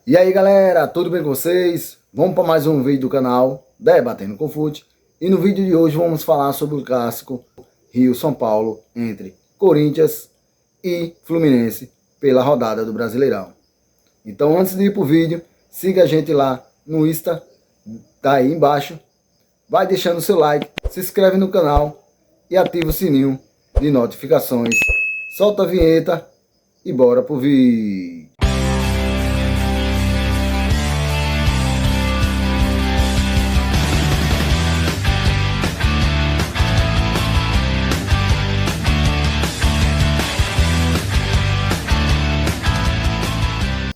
E aí galera, tudo bem com vocês? Vamos para mais um vídeo do canal Debatendo com Fute. E no vídeo de hoje vamos falar sobre o clássico Rio-São Paulo entre Corinthians e Fluminense pela rodada do Brasileirão. Então antes de ir pro vídeo, siga a gente lá no Insta, tá aí embaixo. Vai deixando o seu like, se inscreve no canal e ativa o sininho de notificações. Solta a vinheta e bora pro vídeo.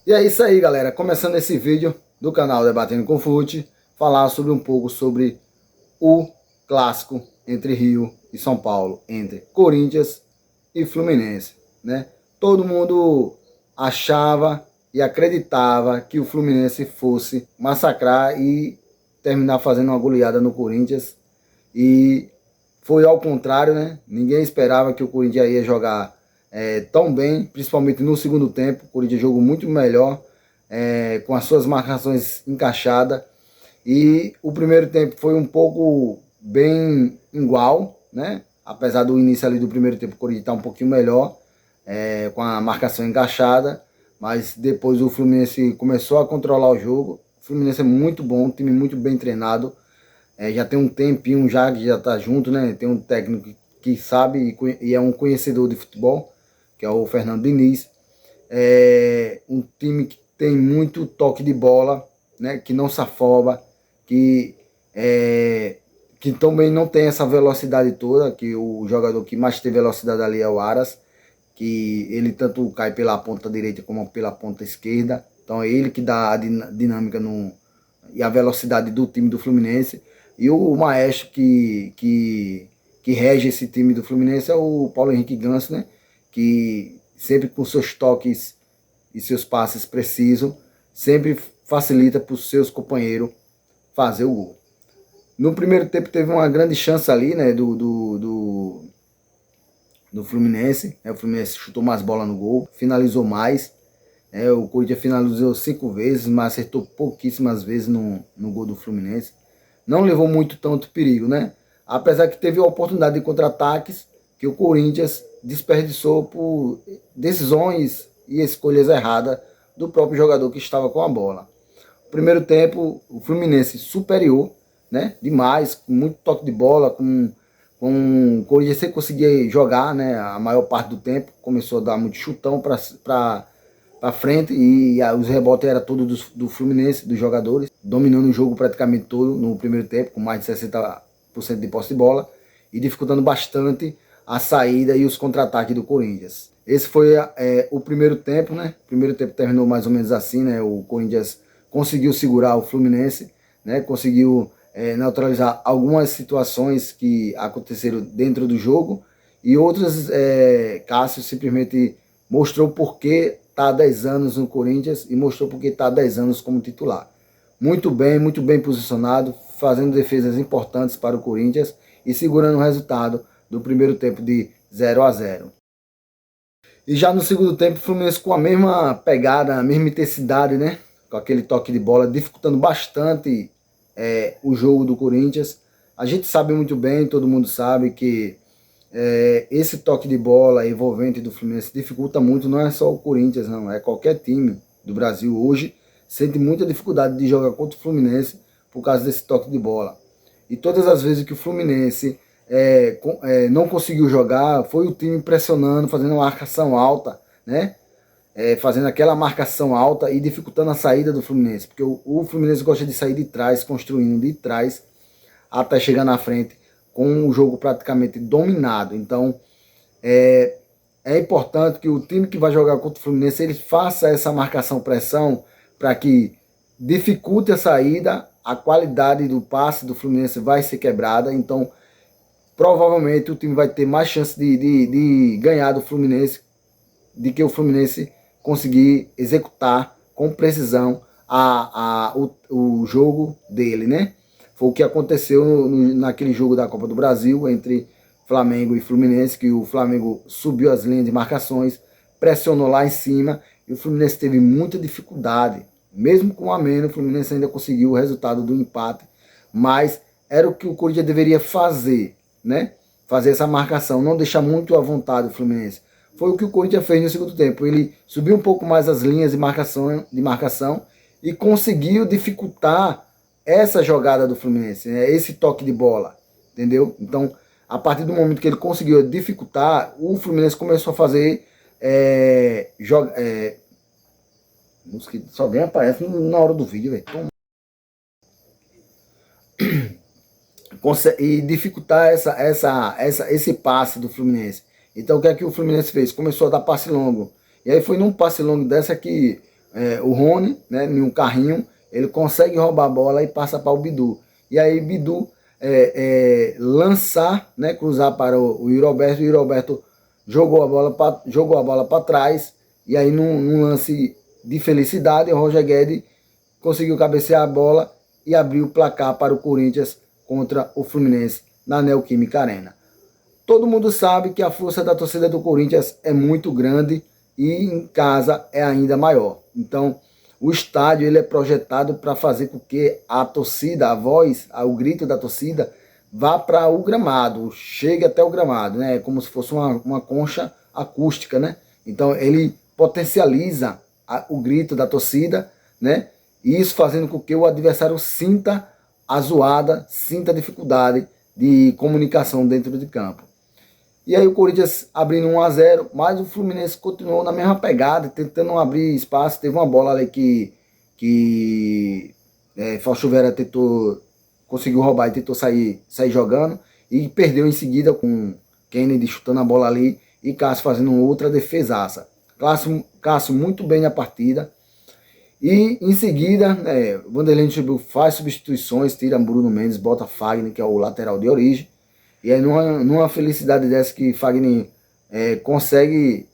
E é isso aí galera, começando esse vídeo do canal Debatendo com Fute, falar sobre um pouco sobre o clássico entre Rio e São Paulo, entre Corinthians e Fluminense, né? Todo mundo achava e acreditava que o Fluminense fosse massacrar e terminar fazendo uma goleada no Corinthians, e foi ao contrário, né? Ninguém esperava que o Corinthians ia jogar tão bem, principalmente no segundo tempo. O Corinthians jogou muito melhor, com as suas marcações encaixadas, e o primeiro tempo foi um pouco bem igual, né? Apesar do início ali do primeiro tempo o Corinthians estar um pouquinho melhor, com a marcação encaixada, mas depois o Fluminense começou a controlar o jogo. O Fluminense é muito bom, um time muito bem treinado, já tem um tempinho já que já está junto, né? Tem um técnico que sabe e é um conhecedor de futebol, que é o Fernando Diniz. É um time que tem muito toque de bola, né? Que não se afoba, que também não tem essa velocidade toda, que o jogador que mais tem velocidade ali é o Aras, que ele tanto cai pela ponta direita como pela ponta esquerda. Então é ele que dá a dinâmica e a velocidade do time do Fluminense. E o maestro que rege esse time do Fluminense é o Paulo Henrique Ganso, né? Que sempre com seus toques e seus passes precisos, sempre facilita para os seus companheiros fazer o gol. No primeiro tempo teve uma grande chance ali, né, do Fluminense. O Fluminense chutou mais bola no gol, finalizou mais. O Corinthians finalizou 5 vezes, mas acertou pouquíssimas vezes no gol do Fluminense. Não levou muito tanto perigo, né? Apesar que teve a oportunidade de contra-ataques que o Corinthians desperdiçou por decisões e escolhas erradas do próprio jogador que estava com a bola. No primeiro tempo, o Fluminense superior, né? Demais, com muito toque de bola, com o Corinthians sem conseguir jogar, né? A maior parte do tempo, começou a dar muito chutão para frente, e os rebotes eram todos do Fluminense, dos jogadores, dominando o jogo praticamente todo no primeiro tempo, com mais de 60% de posse de bola, e dificultando bastante a saída e os contra-ataques do Corinthians. Esse foi o primeiro tempo, né? O primeiro tempo terminou mais ou menos assim, né? O Corinthians conseguiu segurar o Fluminense, né? Conseguiu neutralizar algumas situações que aconteceram dentro do jogo, e outras, Cássio simplesmente mostrou por que está há 10 anos no Corinthians e mostrou porque está há 10 anos como titular. Muito bem posicionado, fazendo defesas importantes para o Corinthians e segurando o resultado do primeiro tempo de 0-0. E já no segundo tempo, o Fluminense com a mesma pegada, a mesma intensidade, né? Com aquele toque de bola, dificultando bastante o jogo do Corinthians. A gente sabe muito bem, todo mundo sabe que esse toque de bola envolvente do Fluminense dificulta muito. Não é só o Corinthians, não, é qualquer time do Brasil hoje sente muita dificuldade de jogar contra o Fluminense por causa desse toque de bola. E todas as vezes que o Fluminense não conseguiu jogar, foi o time pressionando, fazendo uma marcação alta, né? Fazendo aquela marcação alta e dificultando a saída do Fluminense, porque o Fluminense gosta de sair de trás, construindo de trás até chegar na frente, com o jogo praticamente dominado. Então é importante que o time que vai jogar contra o Fluminense, ele faça essa marcação-pressão para que dificulte a saída, a qualidade do passe do Fluminense vai ser quebrada. Então provavelmente o time vai ter mais chance de ganhar do Fluminense, de que o Fluminense conseguir executar com precisão o jogo dele, né? Foi o que aconteceu naquele jogo da Copa do Brasil entre Flamengo e Fluminense, que o Flamengo subiu as linhas de marcações, pressionou lá em cima, e o Fluminense teve muita dificuldade Mesmo com a menos, o Fluminense ainda conseguiu o resultado do empate, mas era o que o Corinthians deveria fazer, né? Fazer essa marcação, não deixar muito à vontade o Fluminense. Foi o que o Corinthians fez no segundo tempo. Ele subiu um pouco mais as linhas de marcação e conseguiu dificultar essa jogada do Fluminense, né? Esse toque de bola, entendeu? Então, a partir do momento que ele conseguiu dificultar, o Fluminense começou a fazer mosquito só bem aparece na hora do vídeo, velho. E dificultar esse passe do Fluminense. Então o que é que o Fluminense fez? Começou a dar passe longo. E aí foi num passe longo dessa que o Rony, né, em um carrinho, ele consegue roubar a bola e passa para o Bidu. E aí Bidu lançar, né, cruzar para o Yuri Alberto. O Yuri Alberto jogou a bola para trás. E aí num lance de felicidade, o Roger Guedes conseguiu cabecear a bola e abriu o placar para o Corinthians contra o Fluminense na Neoquímica Arena. Todo mundo sabe que a força da torcida do Corinthians é muito grande e em casa é ainda maior. Então, o estádio ele é projetado para fazer com que a torcida, a voz, o grito da torcida vá para o gramado, chegue até o gramado, né? É como se fosse uma concha acústica, né? Então, ele potencializa o grito da torcida, né? E isso fazendo com que o adversário sinta a zoada, sinta a dificuldade de comunicação dentro de campo. E aí o Corinthians abrindo 1-0, mas o Fluminense continuou na mesma pegada, tentando abrir espaço. Teve uma bola ali que Fausto Vera conseguiu roubar e tentou sair jogando, e perdeu em seguida com Kennedy chutando a bola ali e Cássio fazendo outra defesaça. Cássio muito bem na partida. E em seguida, Vanderlei Luxemburgo faz substituições, tira Bruno Mendes, bota Fagner, que é o lateral de origem. E aí numa felicidade dessa que Fagner consegue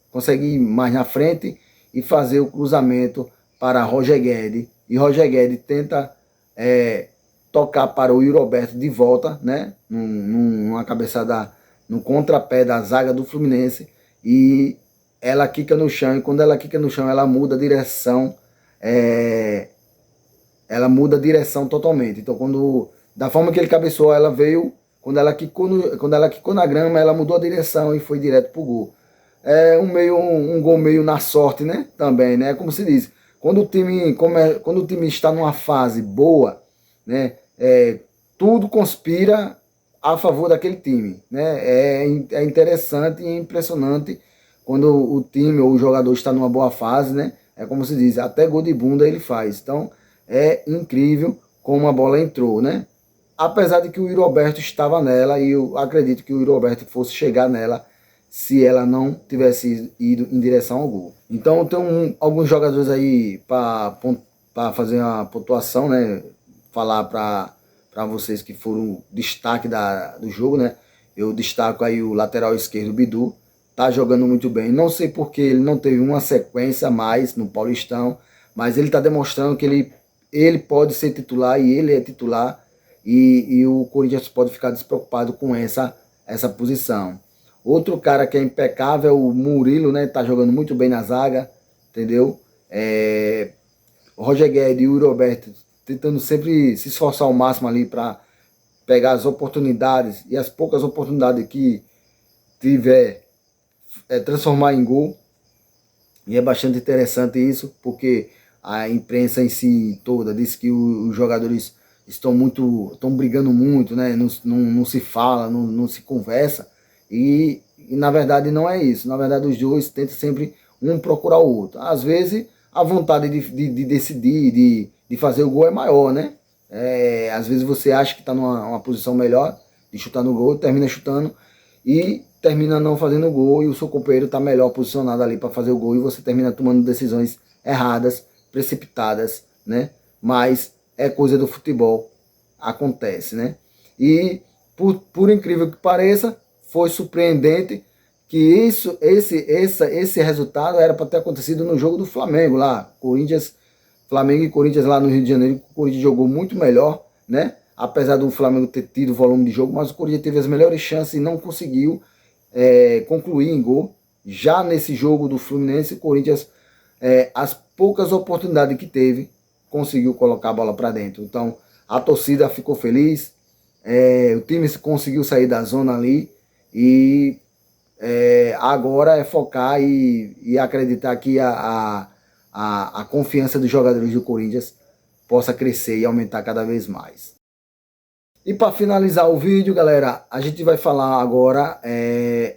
consegue ir mais na frente e fazer o cruzamento para Roger Guedes. E Roger Guedes tenta tocar para o Yuri Alberto de volta, né? Numa cabeçada, no contrapé da zaga do Fluminense. E ela quica no chão, e quando ela quica no chão, ela muda a direção. Ela muda a direção totalmente. Então, da forma que ele cabeçou, ela veio. Quando ela quicou na grama, ela mudou a direção e foi direto pro gol. É um gol meio na sorte, né? Também, né? Como se diz, quando o time está numa fase boa, né? Tudo conspira a favor daquele time, né? É interessante e impressionante quando o time ou o jogador está numa boa fase, né? É como se diz, até gol de bunda ele faz. Então, é incrível como a bola entrou, né? Apesar de que o Yuri Alberto estava nela, e eu acredito que o Yuri Alberto fosse chegar nela se ela não tivesse ido em direção ao gol. Então, tem alguns jogadores aí para fazer uma pontuação, né? Falar para vocês que foram destaque do jogo, né? Eu destaco aí o lateral esquerdo, Bidu. Tá jogando muito bem. Não sei porque ele não teve uma sequência mais no Paulistão, mas ele está demonstrando que ele pode ser titular, e ele é titular, e o Corinthians pode ficar despreocupado com essa posição. Outro cara que é impecável, o Murilo, né? Tá jogando muito bem na zaga, entendeu? O Roger Guedes e o Roberto tentando sempre se esforçar ao máximo ali para pegar as oportunidades, e as poucas oportunidades que tiver, transformar em gol. E é bastante interessante isso, porque a imprensa em si toda diz que os jogadores estão brigando muito, né? Não se fala, não se conversa, e na verdade não é isso. Na verdade os dois tentam sempre um procurar o outro. Às vezes a vontade de decidir, de fazer o gol é maior, né? Às vezes você acha que está numa posição melhor de chutar no gol, termina chutando e termina não fazendo o gol, e o seu companheiro está melhor posicionado ali para fazer o gol, e você termina tomando decisões erradas, precipitadas, né? Mas é coisa do futebol, acontece, né? E por incrível que pareça, foi surpreendente que esse resultado era para ter acontecido no jogo do Flamengo lá, Flamengo e Corinthians lá no Rio de Janeiro. O Corinthians jogou muito melhor, né? Apesar do Flamengo ter tido volume de jogo, mas o Corinthians teve as melhores chances e não conseguiu concluir em gol. Já nesse jogo do Fluminense, o Corinthians as poucas oportunidades que teve, conseguiu colocar a bola para dentro. Então a torcida ficou feliz, o time conseguiu sair da zona ali e agora é focar e acreditar que a confiança dos jogadores do Corinthians possa crescer e aumentar cada vez mais. E para finalizar o vídeo, galera, a gente vai falar agora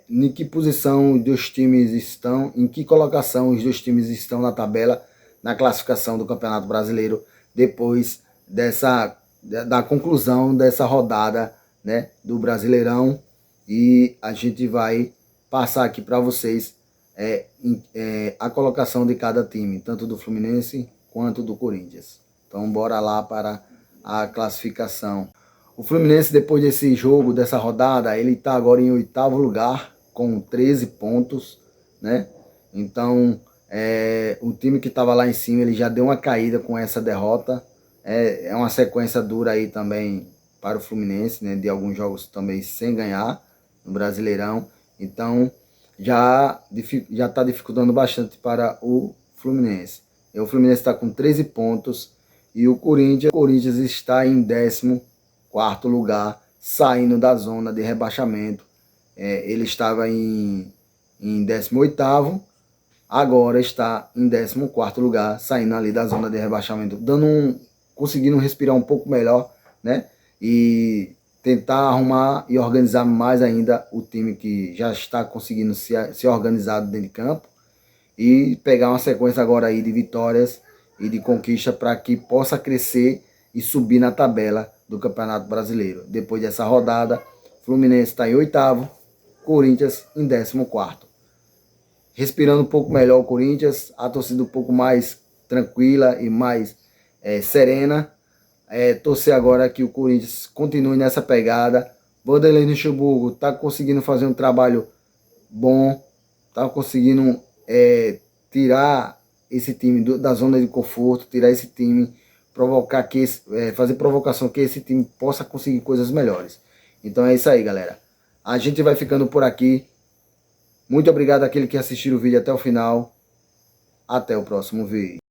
em que posição os dois times estão, em que colocação os dois times estão na tabela, na classificação do Campeonato Brasileiro, depois da conclusão dessa rodada, né, do Brasileirão. E a gente vai passar aqui para vocês a colocação de cada time, tanto do Fluminense quanto do Corinthians. Então bora lá para a classificação. O Fluminense, depois desse jogo, dessa rodada, ele está agora em 8º lugar, com 13 pontos, né? Então, o time que estava lá em cima, ele já deu uma caída com essa derrota. É uma sequência dura aí também para o Fluminense, né? De alguns jogos também sem ganhar no Brasileirão. Então, já está dificultando bastante para o Fluminense. E o Fluminense está com 13 pontos e o Corinthians está em 14º lugar, saindo da zona de rebaixamento. Ele estava em 18º, agora está em 14º lugar, saindo ali da zona de rebaixamento, conseguindo respirar um pouco melhor, né? E tentar arrumar e organizar mais ainda o time que já está conseguindo se organizar dentro de campo e pegar uma sequência agora aí de vitórias e de conquista para que possa crescer e subir na tabela do Campeonato Brasileiro. Depois dessa rodada, Fluminense está em 8º, Corinthians em 14º. Respirando um pouco melhor o Corinthians, a torcida um pouco mais tranquila e mais serena. Torcer agora que o Corinthians continue nessa pegada. Vanderlei Luxemburgo está conseguindo fazer um trabalho bom, está conseguindo tirar esse time da zona de conforto, tirar esse time, fazer provocação que esse time possa conseguir coisas melhores. Então é isso aí, galera. A gente vai ficando por aqui. Muito obrigado àquele que assistiu o vídeo até o final. Até o próximo vídeo.